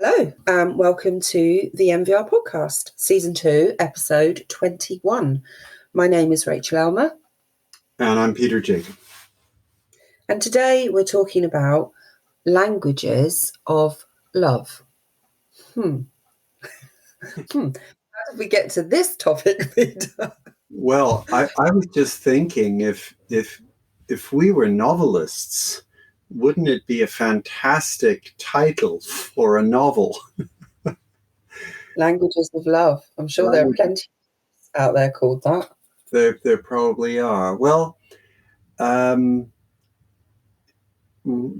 Hello, welcome to the NVR Podcast, Season 2, Episode 21. My name is Rachael Aylmer. And I'm Peter Jakob. And today we're talking about languages of love. How did we get to this topic, Peter? Well, I was just thinking if we were novelists, wouldn't it be a fantastic title for a novel? Languages of love. I'm sure there are plenty out there called that. There probably are. Well,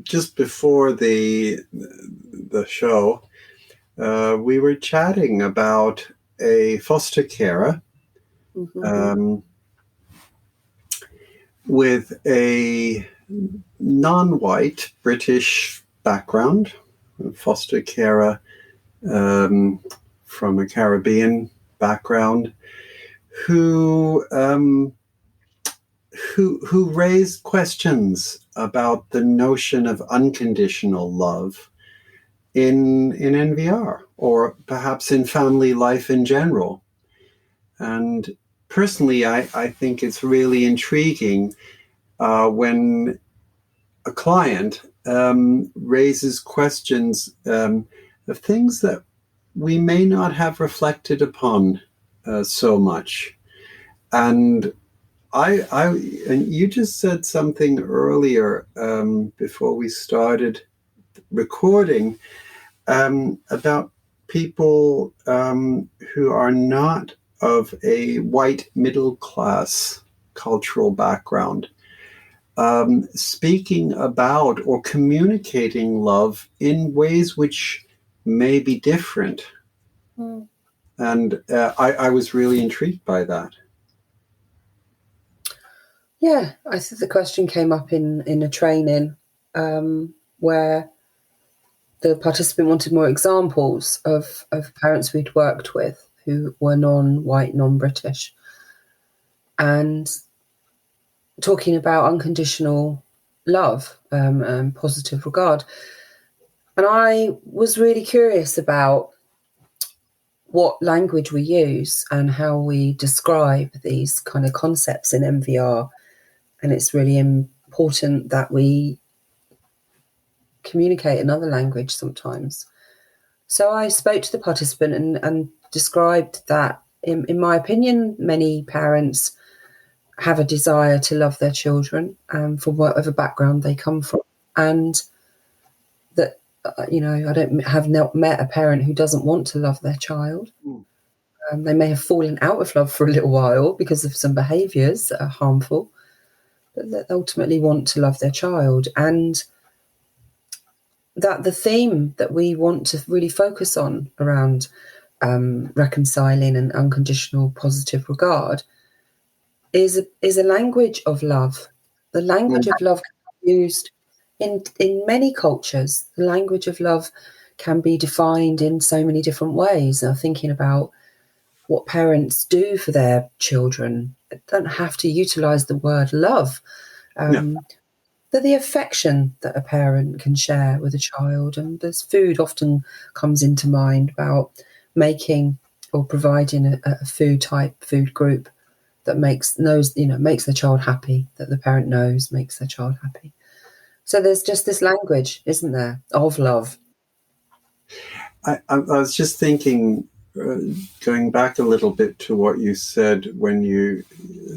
just before the show, we were chatting about a foster carer with a non-white British background, a foster carer from a Caribbean background, who raised questions about the notion of unconditional love in NVR, or perhaps in family life in general. And personally, I think it's really intriguing when a client raises questions of things that we may not have reflected upon so much. And and you just said something earlier before we started recording about people who are not of a white middle class cultural background, speaking about or communicating love in ways which may be different. And I was really intrigued by that. Yeah, I think the question came up in a training where the participant wanted more examples of parents we'd worked with who were non-white, non-British, and talking about unconditional love and positive regard. And I was really curious about what language we use and how we describe these kind of concepts in NVR. And it's really important that we communicate another language sometimes. So I spoke to the participant and described that, in my opinion, many parents have a desire to love their children from whatever background they come from. And that, I have not met a parent who doesn't want to love their child. They may have fallen out of love for a little while because of some behaviours that are harmful, but they ultimately want to love their child. And that the theme that we want to really focus on around reconciling and unconditional positive regard is a language of love. The language of love can be used in many cultures. The language of love can be defined in so many different ways. I'm thinking about what parents do for their children. They don't have to utilise the word love. The affection that a parent can share with a child, and there's food often comes into mind about making or providing a food group that makes the child happy, that the parent knows makes their child happy. So there's just this language, isn't there, of love? I was just thinking, going back a little bit to what you said when you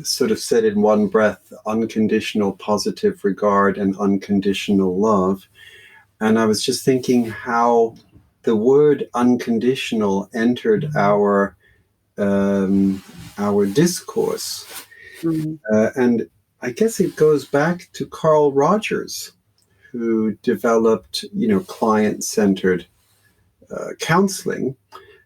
sort of said in one breath, unconditional positive regard and unconditional love. And I was just thinking how the word unconditional entered our discourse. And I guess it goes back to Carl Rogers, who developed, client-centered counseling,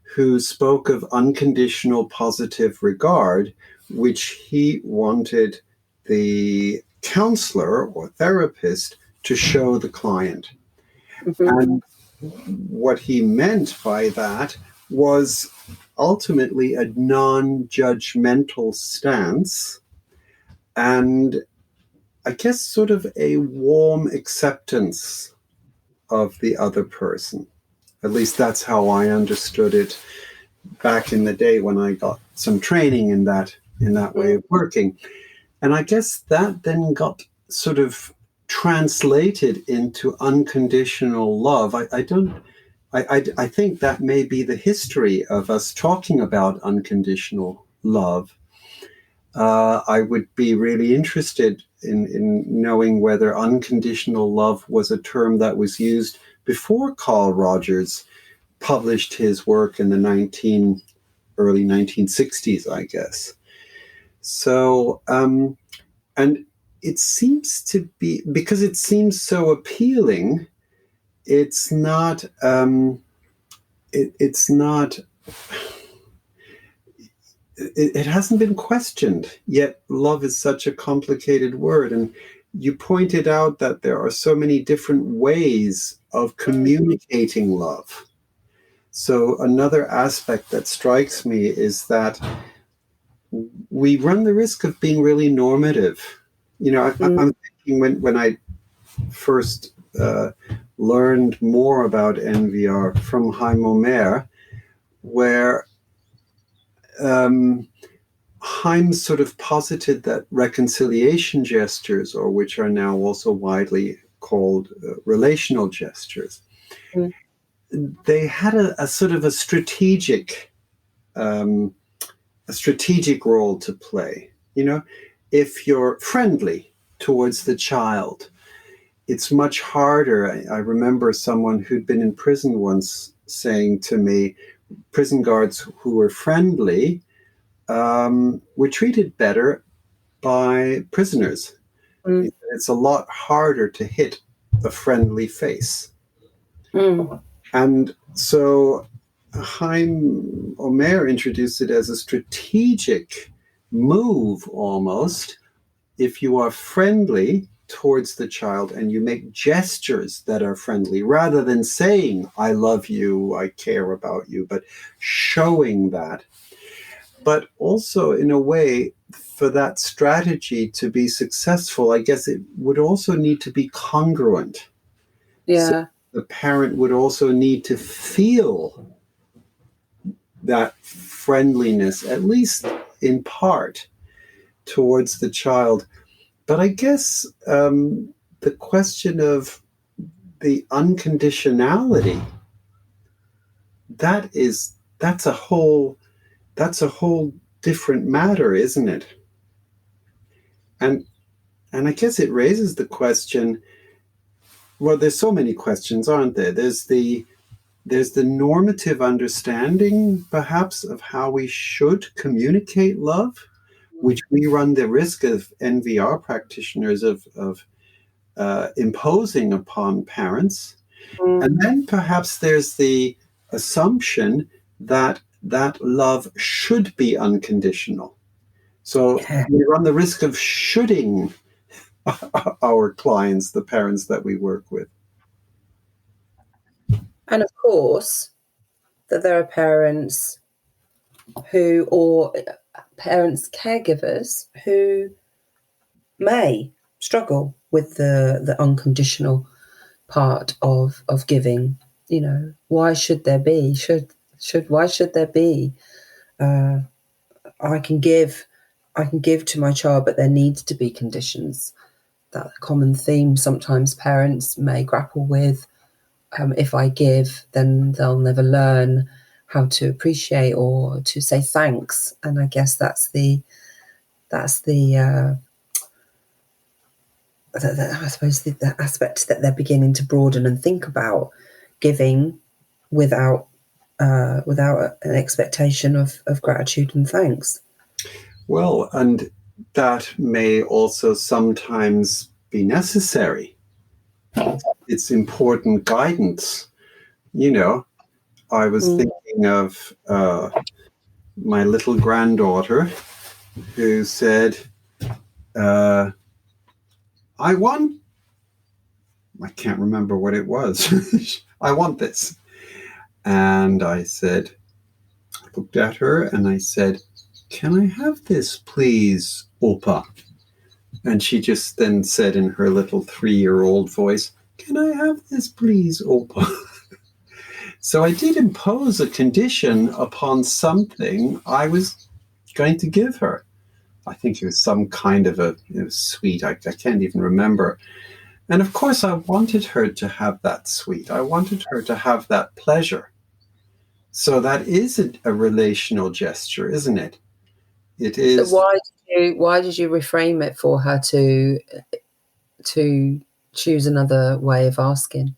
who spoke of unconditional positive regard, which he wanted the counselor or therapist to show the client. And what he meant by that was ultimately a non-judgmental stance and I guess sort of a warm acceptance of the other person. At least that's how I understood it back in the day when I got some training in that way of working. And I guess that then got sort of translated into unconditional love. I think that may be the history of us talking about unconditional love. I would be really interested in knowing whether unconditional love was a term that was used before Carl Rogers published his work in the early 1960s, I guess. So, and it seems to be, because it seems so appealing, it hasn't been questioned, yet love is such a complicated word. And you pointed out that there are so many different ways of communicating love. So another aspect that strikes me is that we run the risk of being really normative. I'm thinking when I first learned more about NVR from Chaim Omer, where Chaim sort of posited that reconciliation gestures, or which are now also widely called relational gestures, they had a sort of a strategic role to play. If you're friendly towards the child, it's much harder. I remember someone who'd been in prison once saying to me, prison guards who were friendly were treated better by prisoners. It's a lot harder to hit a friendly face. And so Chaim Omer introduced it as a strategic move almost. If you are friendly towards the child and you make gestures that are friendly, rather than saying, I love you, I care about you, but showing that. But also, in a way, for that strategy to be successful, I guess it would also need to be congruent. Yeah. So the parent would also need to feel that friendliness, at least in part, towards the child. But I guess the question of the unconditionality, that's a whole different matter, isn't it? And I guess it raises the question. Well, there's so many questions, aren't there? There's the normative understanding, perhaps, of how we should communicate love, which we run the risk of NVR practitioners of imposing upon parents. And then perhaps there's the assumption that love should be unconditional. So we run the risk of shoulding our clients, the parents that we work with. And of course, that there are parents caregivers who may struggle with the unconditional part of giving. Why should there be? Why should there be? I can give to my child, but there needs to be conditions. That common theme sometimes parents may grapple with. If I give, then they'll never learn how to appreciate or to say thanks. And I guess that's the I suppose the aspect that they're beginning to broaden and think about, giving without an expectation of gratitude and thanks. Well, and that may also sometimes be necessary. It's important guidance. I was thinking of my little granddaughter who said, I can't remember what it was. I want this. And I looked at her and I said, can I have this, please, Opa? And she just then said in her little 3-year-old voice, can I have this, please, Opa? So I did impose a condition upon something I was going to give her. I think it was some kind of it was sweet. I can't even remember. And of course, I wanted her to have that sweet. I wanted her to have that pleasure. So that is a relational gesture, isn't it? It is. So why did you reframe it for her to choose another way of asking?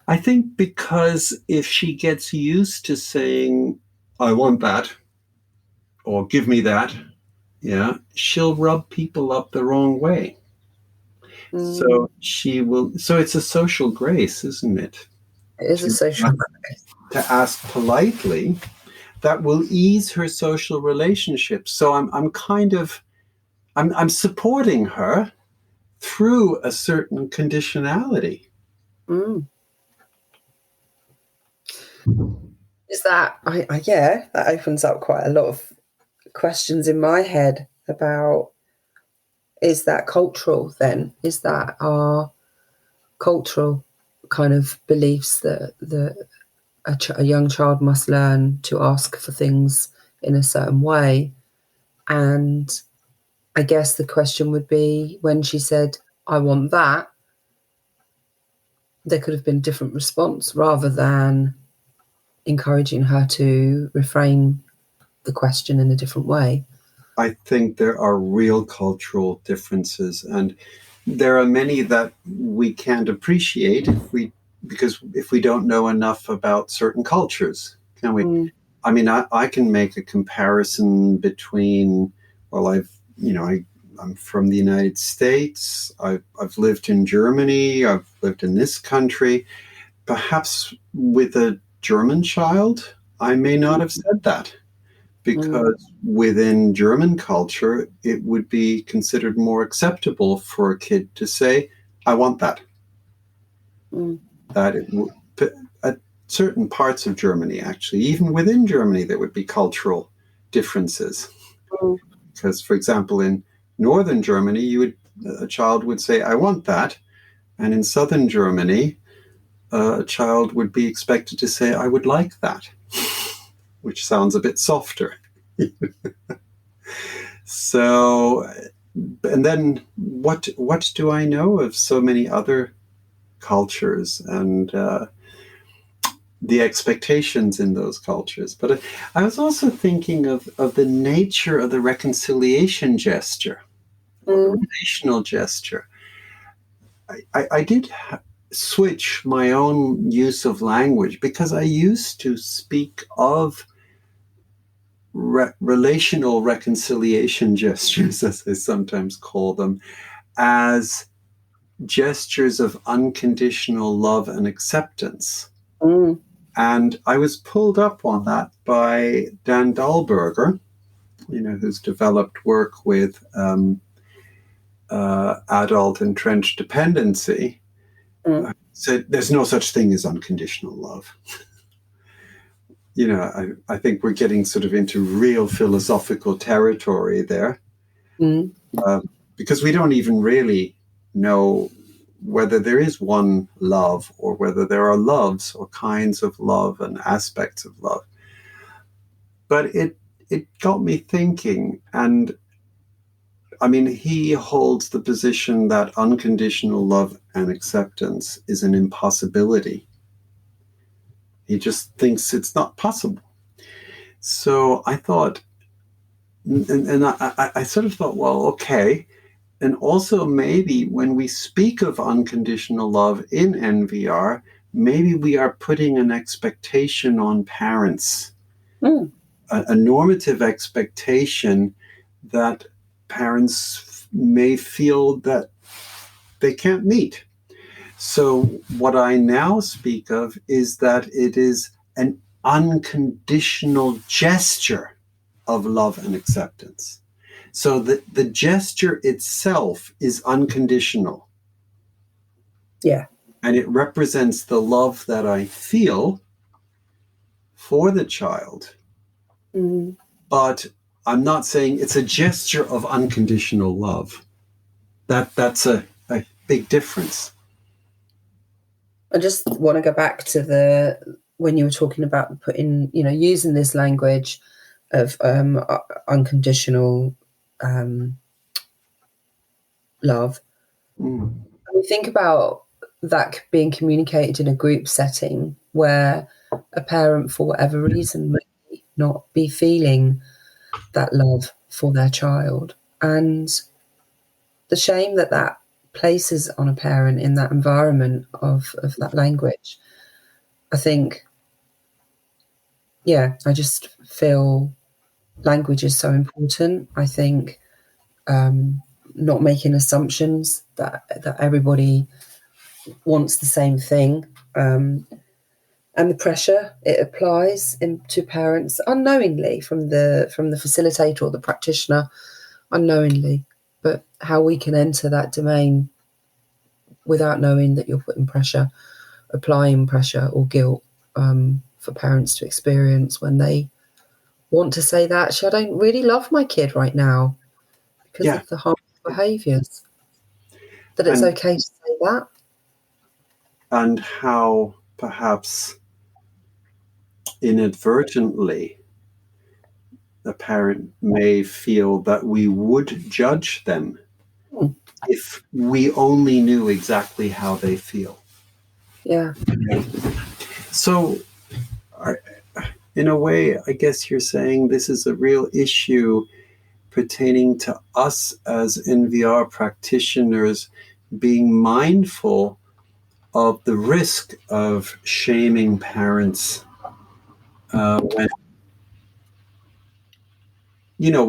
I think because if she gets used to saying, I want that, or give me that, yeah, she'll rub people up the wrong way. So she will. So it's a social grace, isn't it? It is a social grace. To ask politely, that will ease her social relationships. So I'm supporting her through a certain conditionality. Is that that opens up quite a lot of questions in my head about, is that cultural then? Is that our cultural kind of beliefs that a young child must learn to ask for things in a certain way? And I guess the question would be, when she said, I want that, there could have been a different response rather than encouraging her to reframe the question in a different way. I think there are real cultural differences, and there are many that we can't appreciate because if we don't know enough about certain cultures, can we? I mean, I can make a comparison between, well, I'm from the United States. I've lived in Germany. I've lived in this country. Perhaps with a German child, I may not have said that, because within German culture, it would be considered more acceptable for a kid to say, I want that. That at certain parts of Germany, actually, even within Germany, there would be cultural differences. Because, for example, in northern Germany, a child would say, I want that. And in southern Germany, a child would be expected to say, I would like that, which sounds a bit softer. So, and then what do I know of so many other cultures and the expectations in those cultures? But I was also thinking of the nature of the reconciliation gesture, or the relational gesture. I did switch my own use of language, because I used to speak of relational reconciliation gestures, as I sometimes call them, as gestures of unconditional love and acceptance. And I was pulled up on that by Dan Dahlberger, who's developed work with adult entrenched dependency. Said there's no such thing as unconditional love. I think we're getting sort of into real philosophical territory there, because we don't even really know whether there is one love, or whether there are loves or kinds of love and aspects of love. But it got me thinking, and I mean, he holds the position that unconditional love and acceptance is an impossibility. He just thinks it's not possible. So I thought, and I sort of thought, well, okay. And also maybe when we speak of unconditional love in NVR, maybe we are putting an expectation on parents, a normative expectation that parents may feel that they can't meet. So what I now speak of is that it is an unconditional gesture of love and acceptance. So the gesture itself is unconditional. Yeah. And it represents the love that I feel for the child. But I'm not saying it's a gesture of unconditional love. That's a big difference. I just want to go back to the when you were talking about putting, using this language of unconditional love, we think about that being communicated in a group setting where a parent, for whatever reason, may not be feeling that love for their child, and the shame that places on a parent in that environment of that language. I think, I just feel language is so important. I think not making assumptions that everybody wants the same thing, and the pressure it applies to parents unknowingly from the facilitator or the practitioner, unknowingly, but how we can enter that domain without knowing that you're putting pressure, applying pressure or guilt for parents to experience when they want to say that, actually, I don't really love my kid right now because of the harmful behaviours. That it's okay to say that. And how perhaps inadvertently a parent may feel that we would judge them if we only knew exactly how they feel. Yeah. So, in a way, I guess you're saying this is a real issue pertaining to us as NVR practitioners being mindful of the risk of shaming parents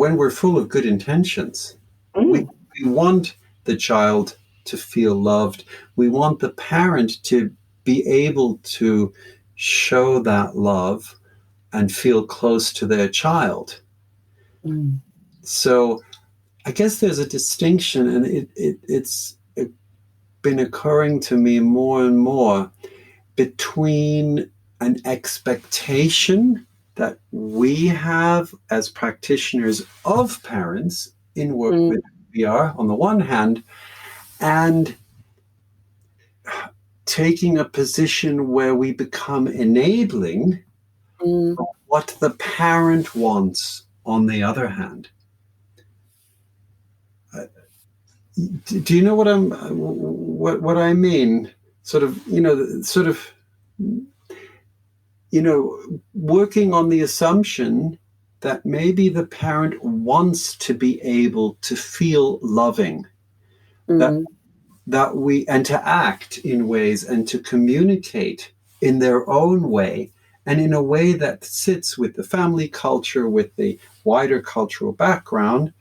when we're full of good intentions. We want the child to feel loved. We want the parent to be able to show that love and feel close to their child. So I guess there's a distinction, and it's been occurring to me more and more between an expectation that we have as practitioners of parents in work with NVR on the one hand, and taking a position where we become enabling what the parent wants on the other hand. Do you know what I mean? Working on the assumption that maybe the parent wants to be able to feel loving, that we, and to act in ways and to communicate in their own way and in a way that sits with the family culture, with the wider cultural background,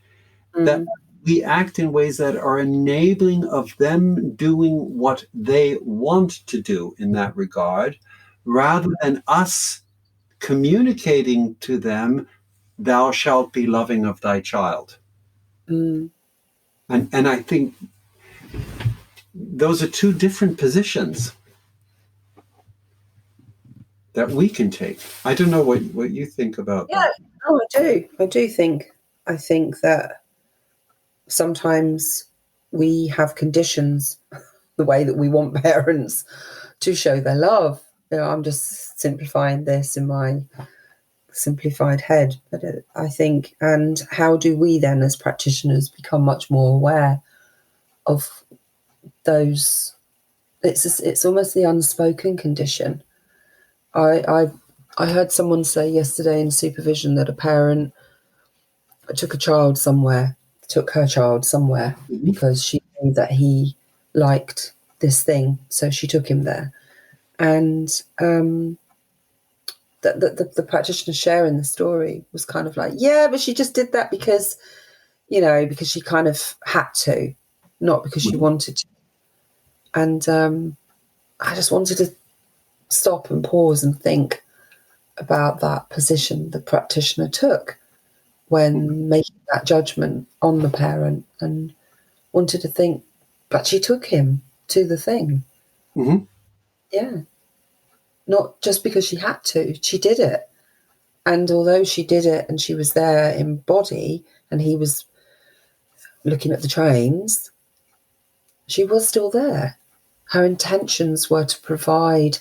that we act in ways that are enabling of them doing what they want to do in that regard, rather than us communicating to them, thou shalt be loving of thy child. And I think those are two different positions that we can take. I don't know what you think about that. Oh, I do. I think that sometimes we have conditions the way that we want parents to show their love. I'm just simplifying this in my simplified head, but I think, and how do we then as practitioners become much more aware of those? It's almost the unspoken condition. I heard someone say yesterday in supervision that a parent took her child somewhere because she knew that he liked this thing, so she took him there. And the practitioner sharing the story was kind of like, yeah, but she just did that because she kind of had to, not because she wanted to. And I just wanted to stop and pause and think about that position the practitioner took when making that judgment on the parent, and wanted to think, but she took him to the thing. Yeah. Not just because she had to, she did it. And although she did it and she was there in body and he was looking at the trains, she was still there. Her intentions were to provide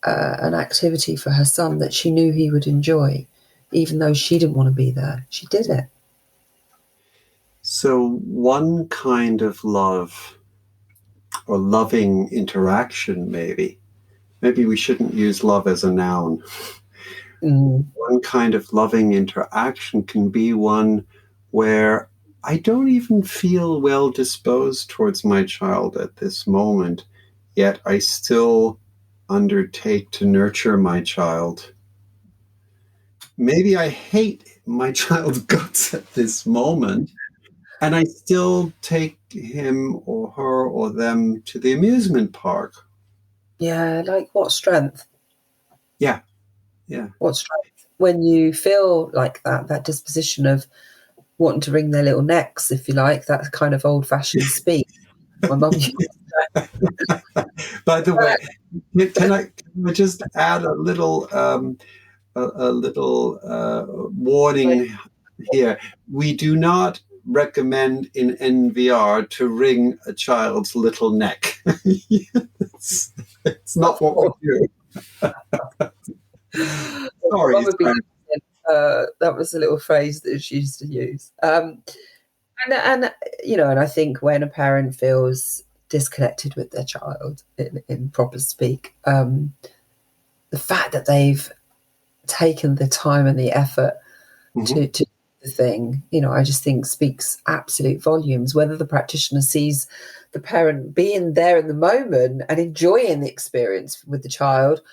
an activity for her son that she knew he would enjoy, even though she didn't want to be there. She did it. So one kind of love or loving interaction, maybe we shouldn't use love as a noun. One kind of loving interaction can be one where I don't even feel well disposed towards my child at this moment, yet I still undertake to nurture my child. Maybe I hate my child's guts at this moment, and I still take him or her or them to the amusement park. Yeah, like what strength? Yeah. What strength when you feel like that disposition of wanting to wring their little necks, if you like, that kind of old-fashioned speak. My mum used to say. By the way, can I just add a little warning here? We do not recommend in NVR to wring a child's little neck. it's not what we do. Sorry. That was a little phrase that she used to use. And I think when a parent feels disconnected with their child, in proper speak, the fact that they've taken the time and the effort to do the thing, I just think speaks absolute volumes. Whether the practitioner sees the parent being there in the moment and enjoying the experience with the child,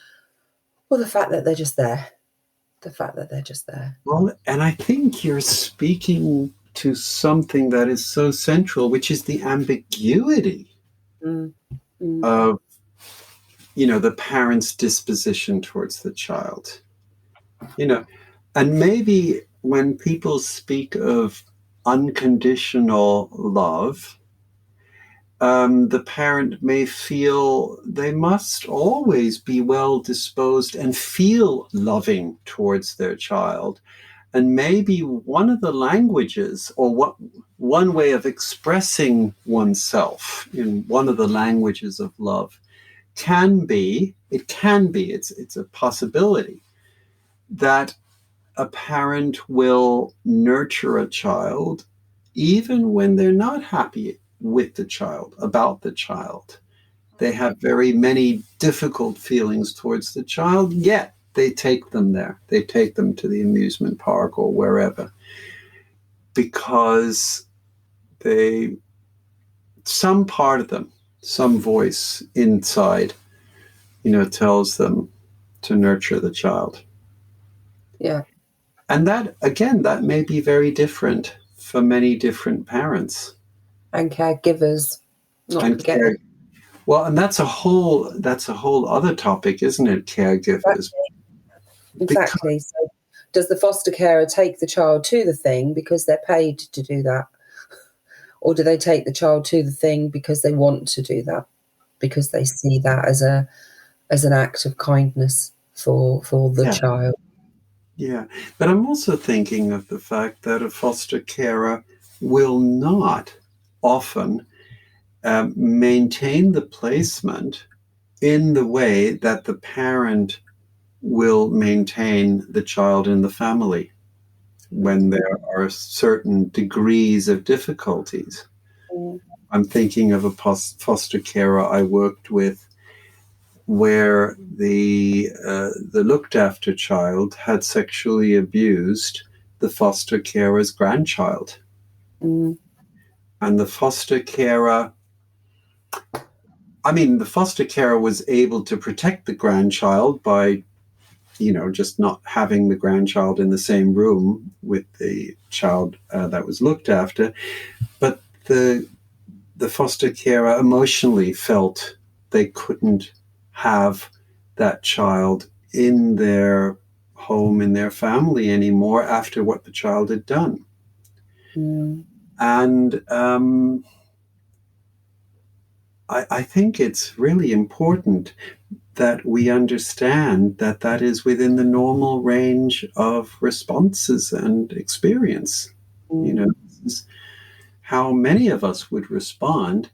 or the fact that they're just there. Well, and I think you're speaking to something that is so central, which is the ambiguity of, the parent's disposition towards the child. And maybe when people speak of unconditional love, the parent may feel they must always be well disposed and feel loving towards their child. And maybe one of the languages, or one way of expressing oneself in one of the languages of love it's a possibility that a parent will nurture a child even when they're not happy with the child, about the child. They have very many difficult feelings towards the child, yet they take them there. They take them to the amusement park or wherever, because some part of them, some voice inside, tells them to nurture the child. Yeah. And that may be very different for many different parents. And caregivers. Well, and that's a whole other topic, isn't it? Caregivers. Exactly. So does the foster carer take the child to the thing because they're paid to do that? Or do they take the child to the thing because they want to do that? Because they see that as an act of kindness for the child. Yeah. But I'm also thinking of the fact that a foster carer will not often maintain the placement in the way that the parent will maintain the child in the family when there are certain degrees of difficulties. I'm thinking of a foster carer I worked with where the looked after child had sexually abused the foster carer's grandchild. And the foster carer was able to protect the grandchild by, just not having the grandchild in the same room with the child that was looked after. But the foster carer emotionally felt they couldn't have that child in their home, in their family anymore after what the child had done. And I think it's really important that we understand that is within the normal range of responses and experience. This is how many of us would respond.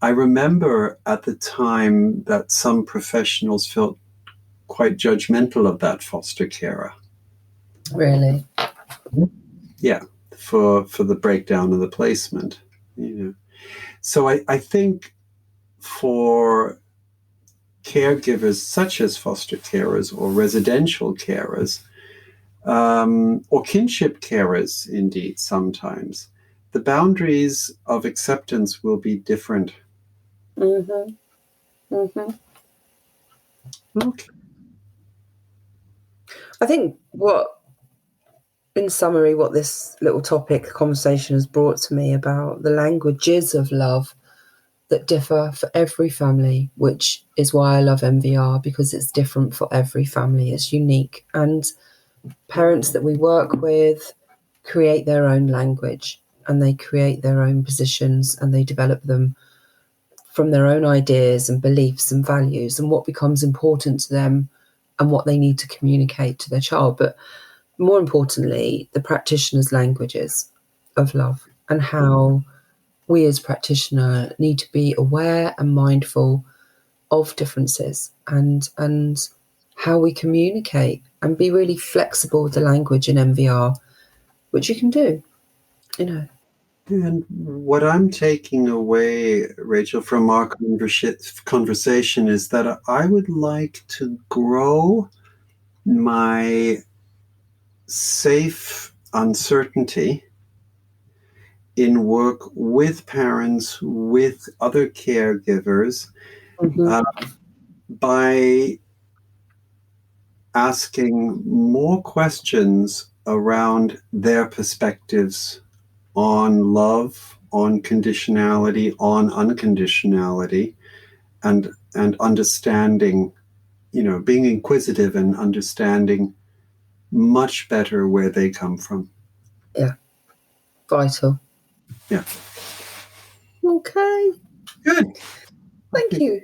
I remember at the time that some professionals felt quite judgmental of that foster carer. Really? Yeah, for the breakdown of the placement. So I think for caregivers such as foster carers or residential carers, or kinship carers, indeed, sometimes, the boundaries of acceptance will be different. Mm-hmm. Mm-hmm. Okay. I think in summary, what this little conversation has brought to me about the languages of love that differ for every family, which is why I love NVR, because it's different for every family. It's unique. And parents that we work with create their own language, and they create their own positions, and they develop them from their own ideas and beliefs and values and what becomes important to them and what they need to communicate to their child. But more importantly, the practitioner's languages of love, and how we as practitioner need to be aware and mindful of differences and how we communicate, and be really flexible with the language in NVR, which you can do, And what I'm taking away, Rachel, from our conversation is that I would like to grow my safe uncertainty in work with parents, with other caregivers, by asking more questions around their perspectives on love, on conditionality, on unconditionality, and understanding, being inquisitive and understanding much better where they come from. Yeah. Vital. Yeah. Okay. Good. Thank you.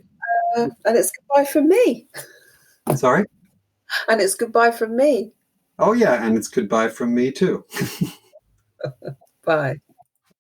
And it's goodbye from me. Sorry? And it's goodbye from me. Oh, yeah. And it's goodbye from me, too. Bye.